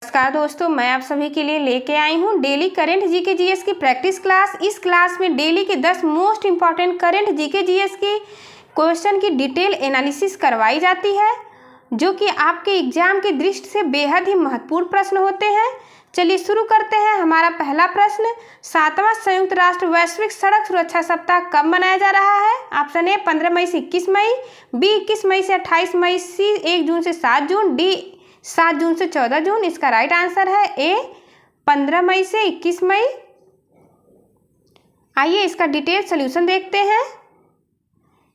नमस्कार दोस्तों, मैं आप सभी के लिए लेके आई हूँ डेली करंट जीके जीएस की प्रैक्टिस क्लास। इस क्लास में डेली के 10 most important current GK GS की क्वेश्चन की डिटेल एनालिसिस करवाई जाती है, जो कि आपके एग्जाम की दृष्टि से बेहद ही महत्वपूर्ण प्रश्न होते हैं। चलिए शुरू करते हैं। हमारा पहला प्रश्न, 7वां संयुक्त राष्ट्र वैश्विक सड़क सुरक्षा सप्ताह कब मनाया जा रहा है? ऑप्शन ए 15 मई से 21 मई, बी 21 मई से 28 मई, सी 1 जून से 7 जून, डी 7 जून से 14 जून। इसका राइट आंसर है ए 15 मई से 21 मई। आइए इसका डिटेल सोल्यूशन देखते हैं।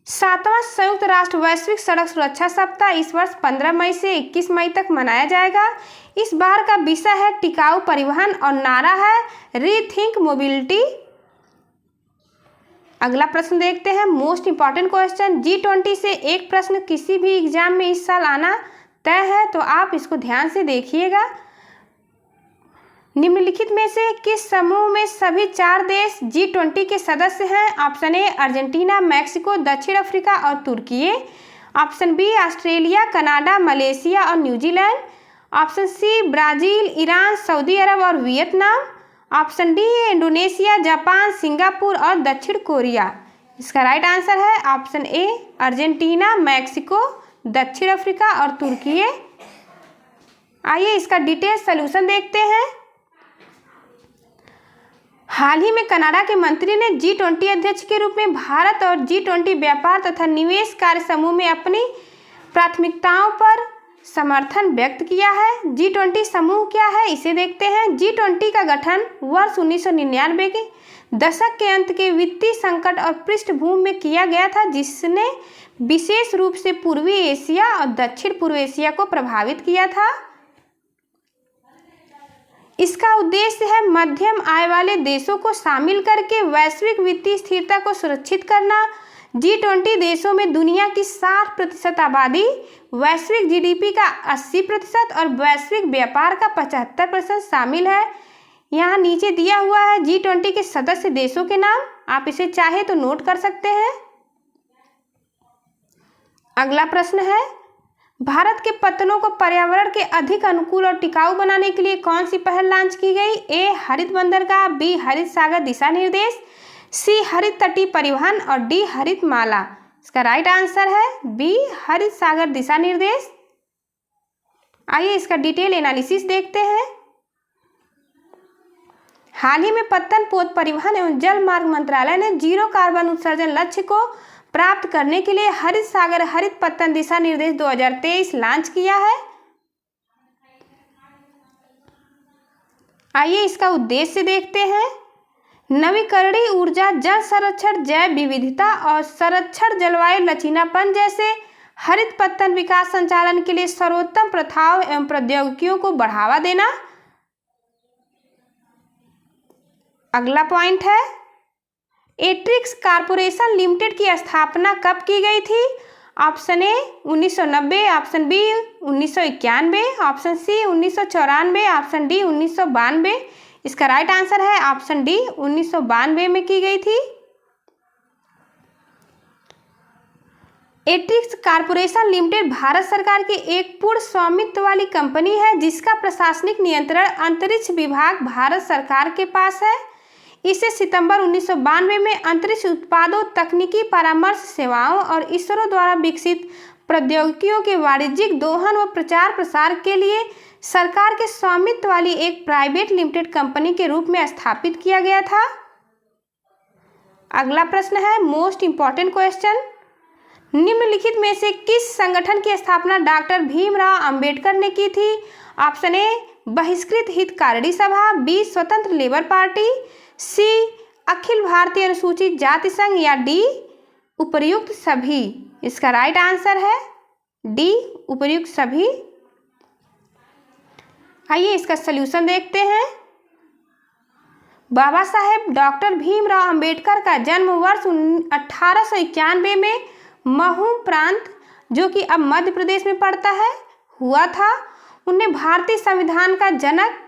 7वां संयुक्त राष्ट्र वैश्विक सड़क सुरक्षा सप्ताह इस वर्ष 15 मई से 21 मई तक मनाया जाएगा। इस बार का विषय है टिकाऊ परिवहन और नारा है रीथिंक मोबिलिटी। अगला प्रश्न देखते हैं, मोस्ट इंपॉर्टेंट क्वेश्चन। G20 से एक प्रश्न किसी भी एग्जाम में इस साल आना तय है, तो आप इसको ध्यान से देखिएगा। निम्नलिखित में से किस समूह में सभी 4 देश G20 के सदस्य हैं? ऑप्शन ए अर्जेंटीना, मैक्सिको, दक्षिण अफ्रीका और तुर्की। Option B Australia, Canada, Malaysia और New Zealand. Option C Brazil, Iran, Saudi अरब और Vietnam. Option D Indonesia, Japan, Singapore और दक्षिण कोरिया। इसका राइट आंसर है ऑप्शन ए अर्जेंटीना, मैक्सिको, दक्षिण अफ्रीका और तुर्की। आइए इसका डिटेल सॉल्यूशन देखते हैं। हाल ही में कनाडा के मंत्री ने G20 अध्यक्ष के रूप में भारत और G20 व्यापार तथा निवेश कार्य समूह में अपनी प्राथमिकताओं पर समर्थन व्यक्त किया है। G20 समूह क्या है, इसे देखते हैं। G20 का गठन वर्ष 1999 के दशक के अंत के वित्तीय संकट और पृष्ठभूमि में किया गया था, जिसने विशेष रूप से पूर्वी एशिया और दक्षिण पूर्व एशिया को प्रभावित किया था। इसका उद्देश्य है मध्यम आय वाले देशों को शामिल करके वैश्विक वित्तीय स्थिरता को सुरक्षित करना। G20 देशों में दुनिया की 60% आबादी, वैश्विक जीडीपी का 80% और वैश्विक व्यापार का 75% शामिल है। यहाँ नीचे दिया हुआ है G20 के सदस्य देशों के नाम, आप इसे चाहे तो नोट कर सकते हैं। अगला प्रश्न है, भारत के पत्तनों को पर्यावरण के अधिक अनुकूल और टिकाऊ बनाने के लिए कौन सी पहल लॉन्च की गई? ए हरित बंदरगाह, बी हरित सागर दिशा निर्देश, सी हरित तटीय परिवहन और डी हरित माला। इसका राइट आंसर है बी हरित सागर दिशा निर्देश। आइए इसका डिटेल एनालिसिस देखते हैं। हाल ही में पत्तन, पोत परिवहन एवं जल मार्ग मंत्रालय ने 0 कार्बन उत्सर्जन लक्ष्य को प्राप्त करने के लिए हरित सागर हरित पत्तन दिशा निर्देश 2023 लॉन्च किया है। आइए इसका उद्देश्य देखते हैं। नवीकरणीय ऊर्जा, जल संरक्षण, जैव विविधता और संरक्षण, जलवायु लचीलापन जैसे हरित पत्तन विकास संचालन के लिए सर्वोत्तम प्रथाओं एवं प्रौद्योगिकियों को बढ़ावा देना। अगला पॉइंट है, एट्रिक्स कॉर्पोरेशन लिमिटेड की स्थापना कब की गई थी? Option A 1990, option B 1991, option C 1994, option D 1992। इसका राइट आंसर है ऑप्शन डी 1992 में की गई थी। एट्रिक्स कॉर्पोरेशन लिमिटेड भारत सरकार की एक पूर्ण स्वामित्व वाली कंपनी है, जिसका प्रशासनिक नियंत्रण अंतरिक्ष विभाग भारत सरकार के पास है। इसे सितंबर 1992 में अंतरिक्ष उत्पादों, तकनीकी परामर्श सेवाओं और इसरो द्वारा विकसित प्रौद्योगिकियों के वाणिज्यिक दोहन व प्रचार प्रसार के लिए सरकार के स्वामित्व वाली एक प्राइवेट लिमिटेड कंपनी के रूप में स्थापित किया गया था। अगला प्रश्न है, मोस्ट इंपॉर्टेंट क्वेश्चन। निम्नलिखित में से किस संगठन की स्थापना डॉक्टर भीमराव अंबेडकर ने की थी? ऑप्शन ए बहिष्कृत हितकारिणी सभा, बी स्वतंत्र लेबर पार्टी, सी अखिल भारतीय अनुसूचित जाति संघ या डी उपर्युक्त सभी। इसका राइट आंसर है डी उपर्युक्त सभी। आइए इसका सलूशन देखते हैं। बाबा साहेब डॉक्टर भीमराव अंबेडकर का जन्म वर्ष 1891 में महू प्रांत, जो कि अब मध्य प्रदेश में पड़ता है, हुआ था। उन्हें भारतीय संविधान का जनक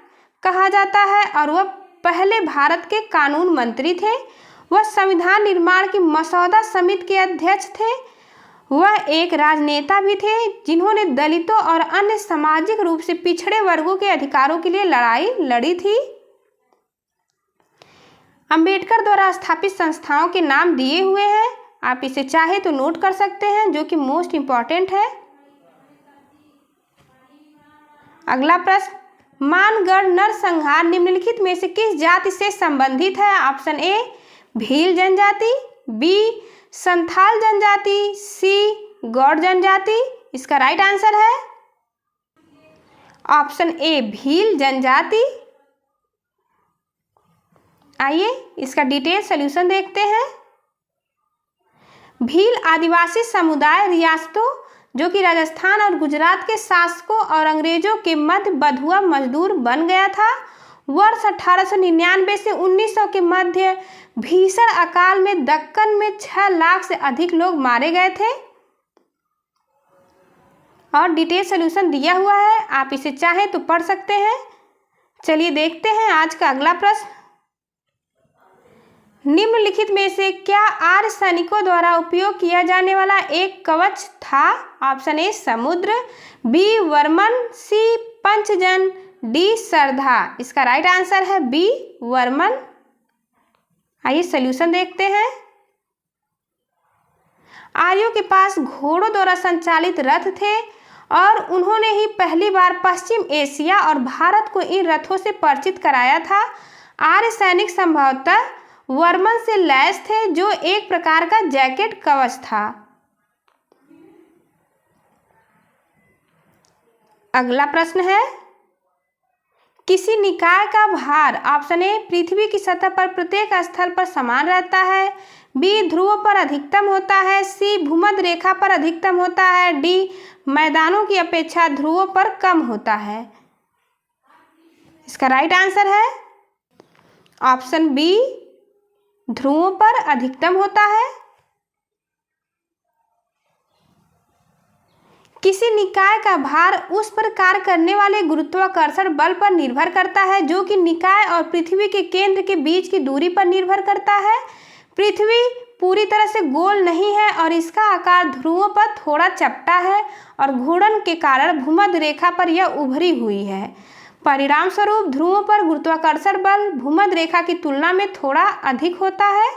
कहा जाता है और वह पहले भारत के कानून मंत्री थे। वह संविधान निर्माण की मसौदा समिति के अध्यक्ष थे। वह एक राजनेता भी थे जिन्होंने दलितों और अन्य सामाजिक रूप से पिछड़े वर्गों के अधिकारों के लिए लड़ाई लड़ी थी। अंबेडकर द्वारा स्थापित संस्थाओं के नाम दिए हुए हैं, आप इसे चाहे तो नोट कर सकते हैं, जो कि मोस्ट इंपॉर्टेंट है। अगला प्रश्न, मानगढ़ नरसंहार निम्नलिखित में से किस जाति से संबंधित है? ऑप्शन ए भील जनजाति, बी संथाल जनजाति, सी गौड़ जनजाति। इसका राइट आंसर है ऑप्शन ए भील जनजाति। आइए इसका डिटेल सॉल्यूशन देखते हैं। भील आदिवासी समुदाय रियासतों जो कि राजस्थान और गुजरात के शासकों और अंग्रेजों के मध्य बंधुआ मजदूर बन गया था। वर्ष 1899 से 1900 के मध्य भीषण अकाल में दक्कन में 6 लाख से अधिक लोग मारे गए थे और डिटेल सॉल्यूशन दिया हुआ है, आप इसे चाहें तो पढ़ सकते हैं। चलिए देखते हैं आज का अगला प्रश्न। निम्नलिखित में से क्या आर्य सैनिकों द्वारा उपयोग किया जाने वाला एक कवच था? ऑप्शन ए समुद्र, बी वर्मन, सी पंचजन, डी श्रद्धा। इसका राइट आंसर है बी वर्मन। आइए सॉल्यूशन देखते हैं। आर्यों के पास घोड़ों द्वारा संचालित रथ थे और उन्होंने ही पहली बार पश्चिम एशिया और भारत को इन रथों से परिचित कराया था। आर्य सैनिक संभवतः वर्मन से लैस थे जो एक प्रकार का जैकेट कवच था। अगला प्रश्न है, किसी निकाय का भार? ऑप्शन ए पृथ्वी की सतह पर प्रत्येक स्थल पर समान रहता है, बी ध्रुवों पर अधिकतम होता है, सी भूमध्य रेखा पर अधिकतम होता है, डी मैदानों की अपेक्षा ध्रुवों पर कम होता है। इसका राइट आंसर है ऑप्शन बी ध्रुवों पर अधिकतम होता है। किसी निकाय का भार उस पर कार्य करने वाले गुरुत्वाकर्षण बल पर निर्भर करता है जो कि निकाय और पृथ्वी के केंद्र के बीच की दूरी पर निर्भर करता है। पृथ्वी पूरी तरह से गोल नहीं है और इसका आकार ध्रुवों पर थोड़ा चपटा है और घूर्णन के कारण भूमध्य रेखा पर यह उभरी हुई है। परिणाम स्वरूप ध्रुवों पर गुरुत्वाकर्षण बल भूमध्य रेखा की तुलना में थोड़ा अधिक होता है।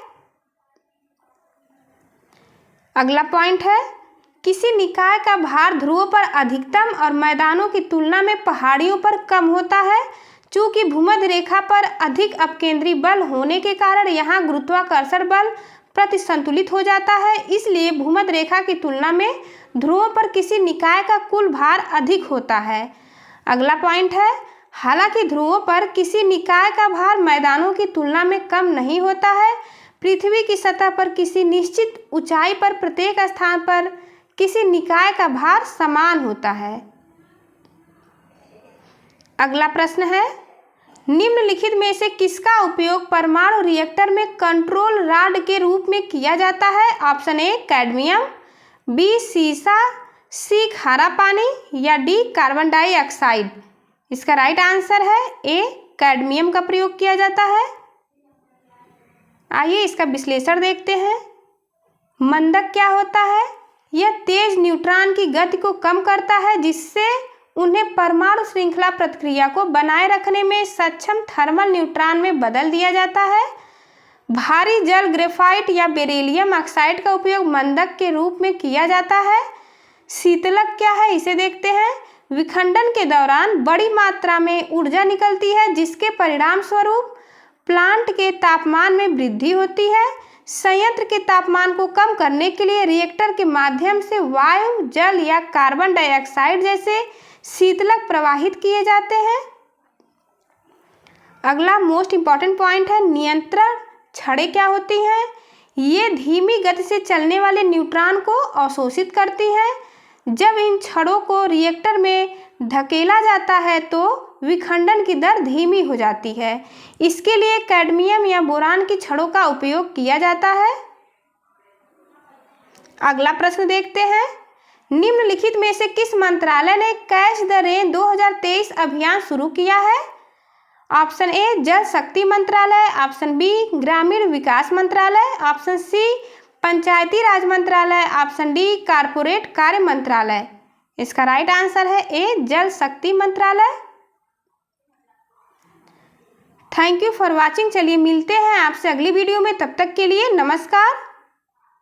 अगला पॉइंट है, किसी निकाय का भार ध्रुवों पर अधिकतम और मैदानों की तुलना में पहाड़ियों पर कम होता है। चूंकि भूमध्य रेखा पर अधिक अपकेंद्री बल होने के कारण यहाँ गुरुत्वाकर्षण बल प्रतिसंतुलित हो जाता है, इसलिए भूमध्य रेखा की तुलना में ध्रुवों पर किसी निकाय का कुल भार अधिक होता है। अगला पॉइंट है, हालांकि ध्रुवों पर किसी निकाय का भार मैदानों की तुलना में कम नहीं होता है। पृथ्वी की सतह पर किसी निश्चित ऊंचाई पर प्रत्येक स्थान पर किसी निकाय का भार समान होता है। अगला प्रश्न है, निम्नलिखित में से किसका उपयोग परमाणु रिएक्टर में कंट्रोल रॉड के रूप में किया जाता है? ऑप्शन ए कैडमियम, बी सीसा, सी खारा पानी या डी कार्बन डाइऑक्साइड। इसका राइट आंसर है ए कैडमियम का प्रयोग किया जाता है। आइए इसका विश्लेषण देखते हैं। मंदक क्या होता है? यह तेज न्यूट्रॉन की गति को कम करता है जिससे उन्हें परमाणु श्रृंखला प्रतिक्रिया को बनाए रखने में सक्षम थर्मल न्यूट्रॉन में बदल दिया जाता है। भारी जल ग्रेफाइट या बेरिलियम ऑक्साइड का उपयोग मंदक के रूप में किया जाता है। शीतलक क्या है इसे देखते हैं। विखंडन के दौरान बड़ी मात्रा में ऊर्जा निकलती है जिसके परिणाम स्वरूप प्लांट के तापमान में वृद्धि होती है। संयंत्र के तापमान को कम करने के लिए रिएक्टर के माध्यम से वायु, जल या कार्बन डाइऑक्साइड जैसे शीतलक प्रवाहित किए जाते हैं। अगला मोस्ट इंपॉर्टेंट पॉइंट है, नियंत्रण छड़ें क्या होती हैं? ये धीमी गति से चलने वाले न्यूट्रॉन को अवशोषित करती हैं। जब इन छड़ों को रिएक्टर में धकेला जाता है तो विखंडन की दर धीमी हो जाती है। इसके लिए कैडमियम या बोरान की छड़ों का उपयोग किया जाता है। अगला प्रश्न देखते हैं, निम्नलिखित में से किस मंत्रालय ने कैच द रेन 2023 अभियान शुरू किया है? ऑप्शन ए जल शक्ति मंत्रालय, ऑप्शन बी ग्रामीण विकास मंत्रालय, ऑप्शन सी पंचायती राज मंत्रालय। ऑप्शन डी कारपोरेट कार्य मंत्रालय। इसका राइट आंसर है ए जल शक्ति मंत्रालय। Thank you for watching. चलिए मिलते हैं आपसे अगली वीडियो में, तब तक के लिए नमस्कार।